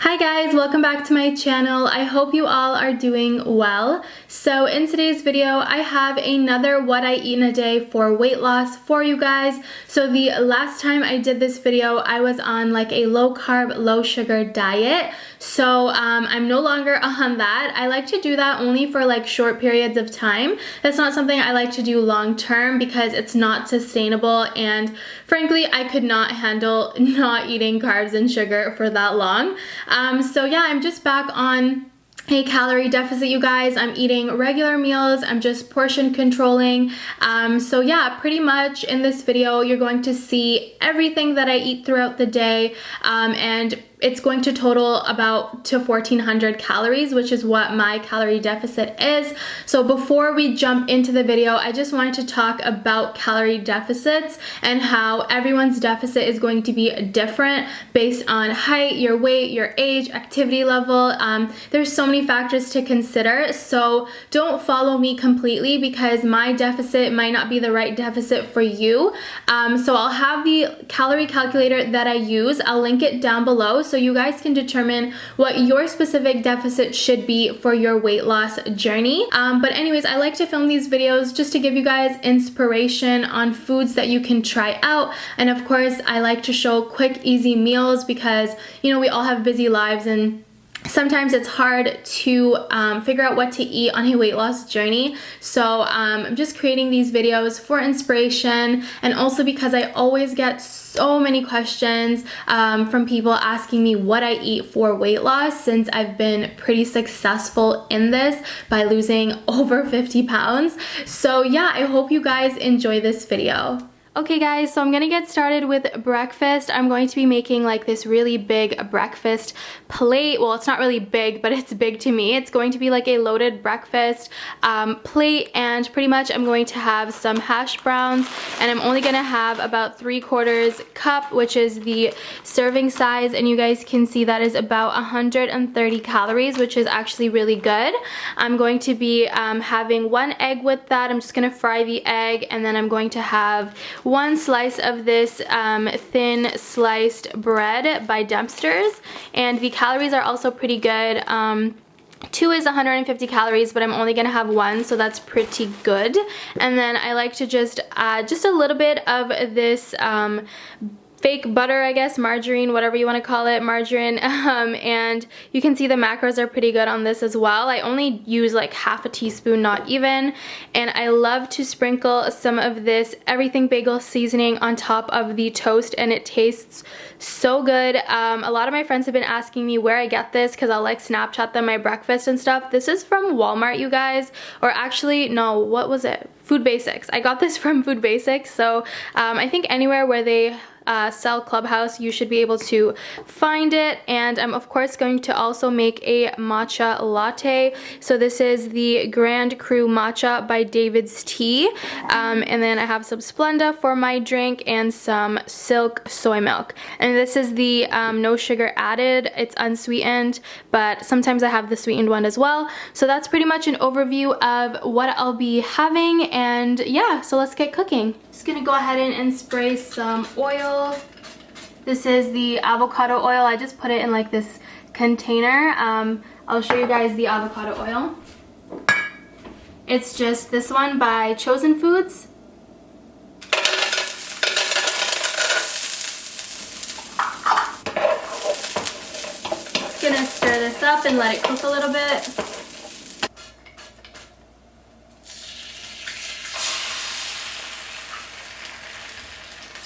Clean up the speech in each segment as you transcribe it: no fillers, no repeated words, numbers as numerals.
Hi guys, welcome back to my channel. I hope you all are doing well. So in today's video, I have another what I eat in a day for weight loss for you guys. So the last time I did this video, I was on like a low carb, low sugar diet. So I'm no longer on that. I like to do that only for like short periods of time. That's not something I like to do long term because it's not sustainable, and frankly, I could not handle not eating carbs and sugar for that long. So yeah, I'm just back on a calorie deficit, you guys. I'm eating regular meals. I'm just portion controlling. So yeah, pretty much in this video, you're going to see everything that I eat throughout the day, and it's going to total about to 1,400 calories, which is what my calorie deficit is. So before we jump into the video, I just wanted to talk about calorie deficits and how everyone's deficit is going to be different based on height, your weight, your age, activity level. There's so many factors to consider. So don't follow me completely because my deficit might not be the right deficit for you. So I'll have the calorie calculator that I use. I'll link it down below so you guys can determine what your specific deficit should be for your weight loss journey. But anyways, I like to film these videos just to give you guys inspiration on foods that you can try out. And of course, I like to show quick, easy meals because, you know, we all have busy lives and sometimes it's hard to figure out what to eat on a weight loss journey. So I'm just creating these videos for inspiration, and also because I always get so many questions from people asking me what I eat for weight loss, since I've been pretty successful in this by losing over 50 pounds. So yeah, I hope you guys enjoy this video. Okay guys, so I'm gonna get started with breakfast. I'm going to be making like this really big breakfast plate. Well, it's not really big, but it's big to me. It's going to be like a loaded breakfast plate, and pretty much I'm going to have some hash browns, and I'm only gonna have about 3/4 cup, which is the serving size, and you guys can see that is about 130 calories, which is actually really good. I'm going to be having 1 egg with that. I'm just gonna fry the egg, and then I'm going to have 1 slice of this thin sliced bread by Dempster's, and the calories are also pretty good. 2 is 150 calories, but I'm only gonna have 1, so that's pretty good. And then I like to just add just a little bit of this fake butter, I guess, margarine, whatever you want to call it, margarine, and you can see the macros are pretty good on this as well. I only use like half a teaspoon, not even, and I love to sprinkle some of this everything bagel seasoning on top of the toast, and it tastes so good. A lot of my friends have been asking me where I get this because I'll like Snapchat them my breakfast and stuff. This is from Walmart, you guys, or actually, no, what was it? Food Basics. I got this from Food Basics, so I think anywhere where they sell Clubhouse, you should be able to find it. And I'm of course going to also make a matcha latte. So this is the Grand Cru matcha by David's Tea, and then I have some Splenda for my drink and some Silk soy milk, and this is the no sugar added. It's unsweetened, but sometimes I have the sweetened one as well. So that's pretty much an overview of what I'll be having, and yeah, so let's get cooking. Just gonna go ahead and spray some oil. This is the avocado oil. I just put it in like this container. I'll show you guys the avocado oil. It's just this one by Chosen Foods. Just gonna stir this up and let it cook a little bit.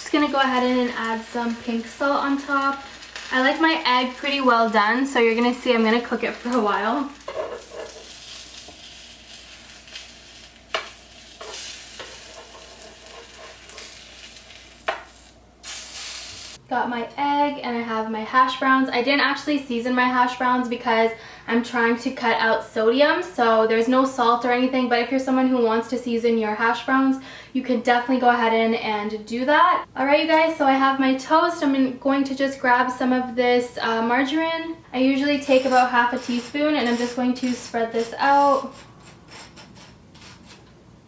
Gonna go ahead and add some pink salt on top. I like my egg pretty well done, so you're gonna see I'm gonna cook it for a while. Got my egg and I have my hash browns. I didn't actually season my hash browns because I'm trying to cut out sodium, so there's no salt or anything, but if you're someone who wants to season your hash browns, you could definitely go ahead and do that. Alright you guys, so I have my toast. I'm going to just grab some of this margarine. I usually take about half a teaspoon, and I'm just going to spread this out.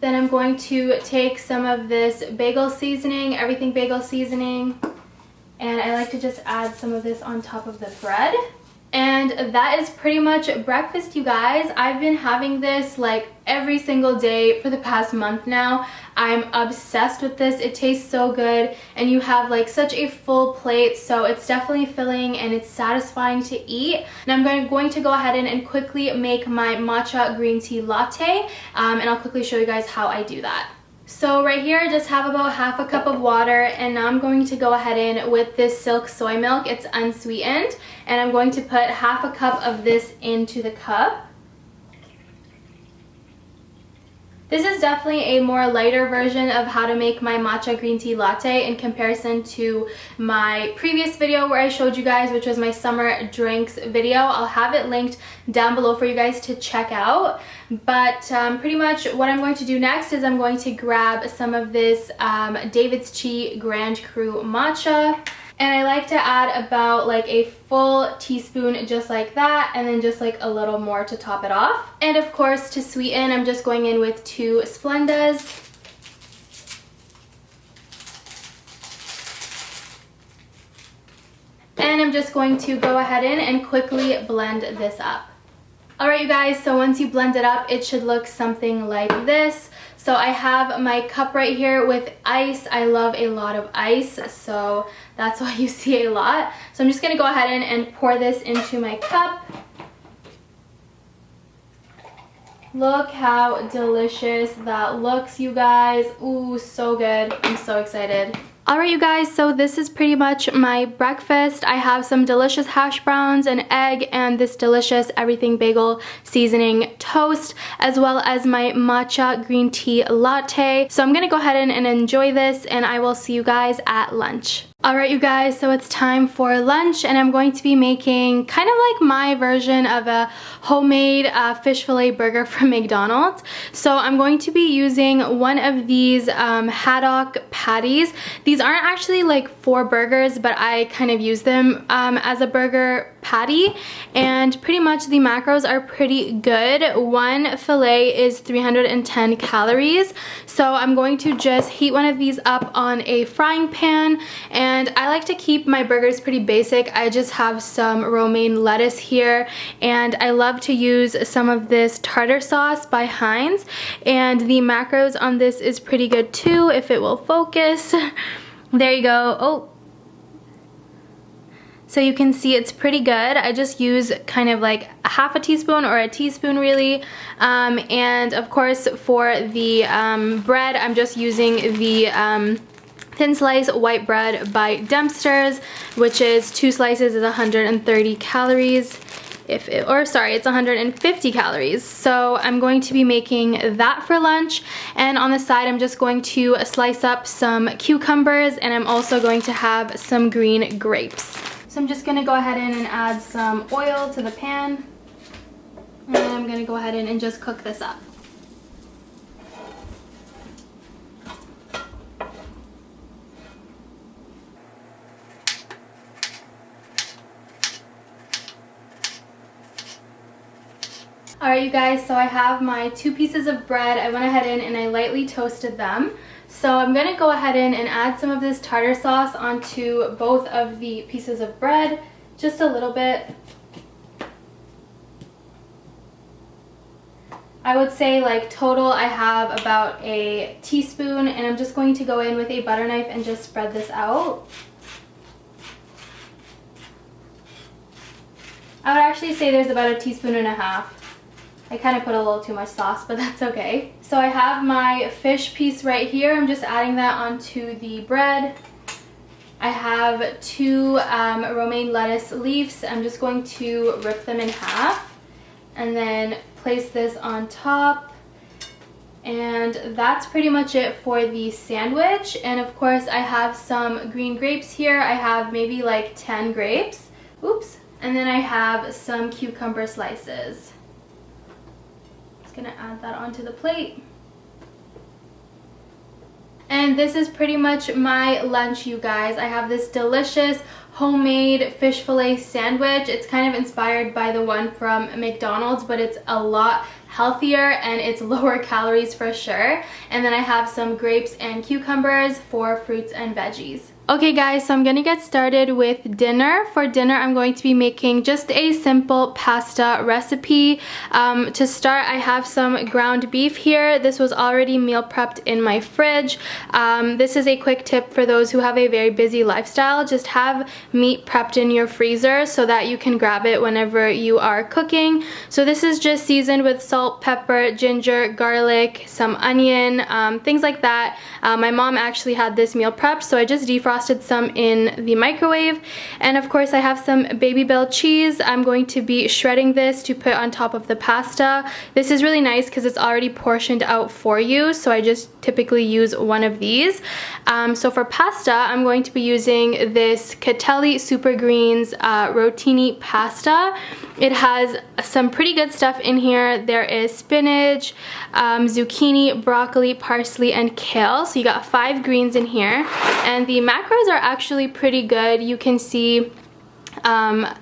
Then I'm going to take some of this bagel seasoning, everything bagel seasoning, and I like to just add some of this on top of the bread. And that is pretty much breakfast, you guys. I've been having this like every single day for the past month now. I'm obsessed with this. It tastes so good and you have like such a full plate, so it's definitely filling and it's satisfying to eat. And I'm going to go ahead and quickly make my matcha green tea latte, and I'll quickly show you guys how I do that. So right here I just have about half a cup of water, and now I'm going to go ahead in with this silk soy milk. It's unsweetened, and I'm going to put half a cup of this into the cup. This is definitely a more lighter version of how to make my matcha green tea latte in comparison to my previous video where I showed you guys, which was my summer drinks video. I'll have it linked down below for you guys to check out. But pretty much what I'm going to do next is I'm going to grab some of this David's Chi Grand Cru matcha. And I like to add about like a full teaspoon just like that, and then just like a little more to top it off. And of course, to sweeten, I'm just going in with 2 Splendas. And I'm just going to go ahead in and quickly blend this up. Alright you guys, so once you blend it up, it should look something like this. So I have my cup right here with ice. I love a lot of ice, so that's why you see a lot. So I'm just going to go ahead and pour this into my cup. Look how delicious that looks, you guys. Ooh, so good. I'm so excited. Alright you guys, so this is pretty much my breakfast. I have some delicious hash browns, an egg, and this delicious everything bagel seasoning toast, as well as my matcha green tea latte. So I'm gonna go ahead and enjoy this, and I will see you guys at lunch. Alright you guys, so it's time for lunch, and I'm going to be making kind of like my version of a homemade fish fillet burger from McDonald's. So I'm going to be using one of these haddock patties. These aren't actually like for burgers, but I kind of use them as a burger patty, and pretty much the macros are pretty good. One fillet is 310 calories, so I'm going to just heat one of these up on a frying pan. And I like to keep my burgers pretty basic. I just have some romaine lettuce here, and I love to use some of this tartar sauce by Heinz, and the macros on this is pretty good too, if it will focus. There you go. Oh, so you can see it's pretty good. I just use kind of like a half a teaspoon or a teaspoon really. And of course for the bread, I'm just using the thin slice white bread by Dempster's, which is 2 slices is 130 calories. It's 150 calories. So I'm going to be making that for lunch, and on the side I'm just going to slice up some cucumbers, and I'm also going to have some green grapes. So I'm just going to go ahead and add some oil to the pan, and I'm going to go ahead and just cook this up. Alright you guys, so I have my 2 pieces of bread. I went ahead and I lightly toasted them. So I'm going to go ahead and add some of this tartar sauce onto both of the pieces of bread, just a little bit. I would say like total I have about a teaspoon, and I'm just going to go in with a butter knife and just spread this out. I would actually say there's about a teaspoon and a half. I kind of put a little too much sauce, but that's okay. So I have my fish piece right here. I'm just adding that onto the bread. I have 2 romaine lettuce leaves. I'm just going to rip them in half and then place this on top. And that's pretty much it for the sandwich. And of course I have some green grapes here. I have maybe like 10 grapes. Oops. And then I have some cucumber slices. Gonna add that onto the plate. And this is pretty much my lunch, you guys. I have this delicious homemade fish fillet sandwich. It's kind of inspired by the one from McDonald's, but it's a lot healthier and it's lower calories for sure. And then I have some grapes and cucumbers for fruits and veggies. Okay guys, so I'm gonna get started with dinner. For dinner, I'm going to be making just a simple pasta recipe. To start, I have some ground beef here. This was already meal prepped in my fridge. This is a quick tip for those who have a very busy lifestyle. Just have meat prepped in your freezer so that you can grab it whenever you are cooking. So this is just seasoned with salt, pepper, ginger, garlic, some onion, things like that. My mom actually had this meal prepped, so I just defrosted some in the microwave. And of course I have some Baby Bell cheese. I'm going to be shredding this to put on top of the pasta. This is really nice because it's already portioned out for you, so I just typically use one of these. So for pasta, I'm going to be using this Catelli Super Greens Rotini pasta. It has some pretty good stuff in here. There is spinach, zucchini, broccoli, parsley, and kale. So you got 5 greens in here. And the macros are actually pretty good. You can see about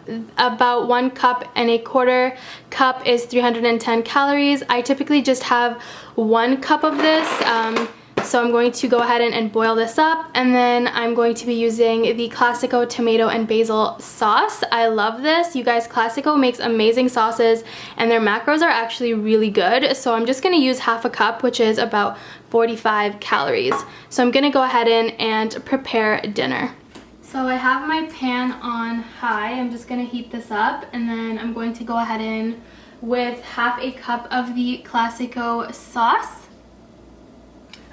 1.25 cup is 310 calories. I typically just have 1 cup of this. So I'm going to go ahead and boil this up, and then I'm going to be using the Classico tomato and basil sauce. I love this. You guys, Classico makes amazing sauces and their macros are actually really good. So I'm just gonna use 1/2 cup, which is about 45 calories. So I'm gonna go ahead and prepare dinner. So I have my pan on high. I'm just gonna heat this up, and then I'm going to go ahead in with 1/2 cup of the Classico sauce.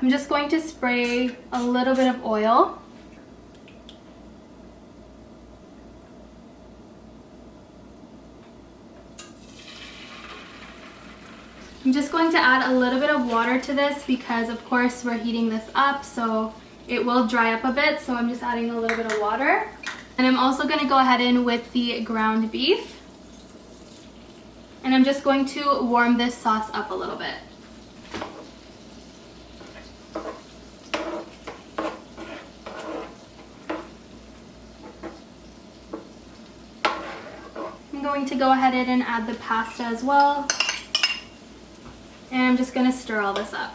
I'm just going to spray a little bit of oil. I'm just going to add a little bit of water to this because of course we're heating this up, so it will dry up a bit, so I'm just adding a little bit of water. And I'm also going to go ahead in with the ground beef. And I'm just going to warm this sauce up a little bit. I'm going to go ahead and add the pasta as well. And I'm just going to stir all this up.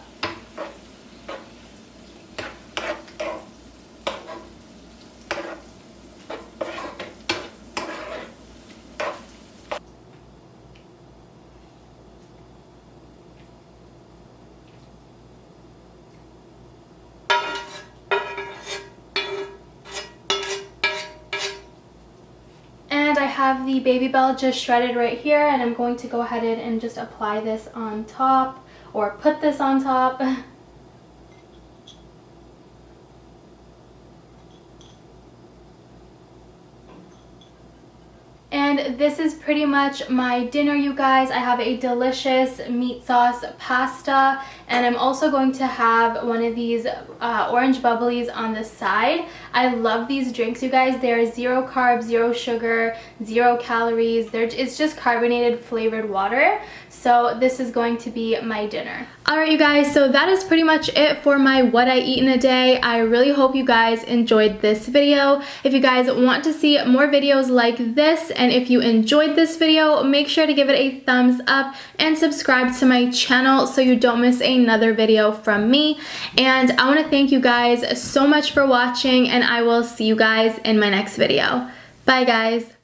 I have the Baby Bell just shredded right here, and I'm going to go ahead and just apply this on top, or put this on top. And this is pretty much my dinner, you guys. I have a delicious meat sauce pasta, and I'm also going to have one of these orange bubblies on the side. I love these drinks, you guys. They're 0 carbs, 0 sugar, 0 calories. It's just carbonated flavored water. So this is going to be my dinner. Alright you guys, so that is pretty much it for my what I eat in a day. I really hope you guys enjoyed this video. If you guys want to see more videos like this, and if you enjoyed this video, make sure to give it a thumbs up and subscribe to my channel so you don't miss another video from me. And I want to thank you guys so much for watching, and I will see you guys in my next video. Bye guys.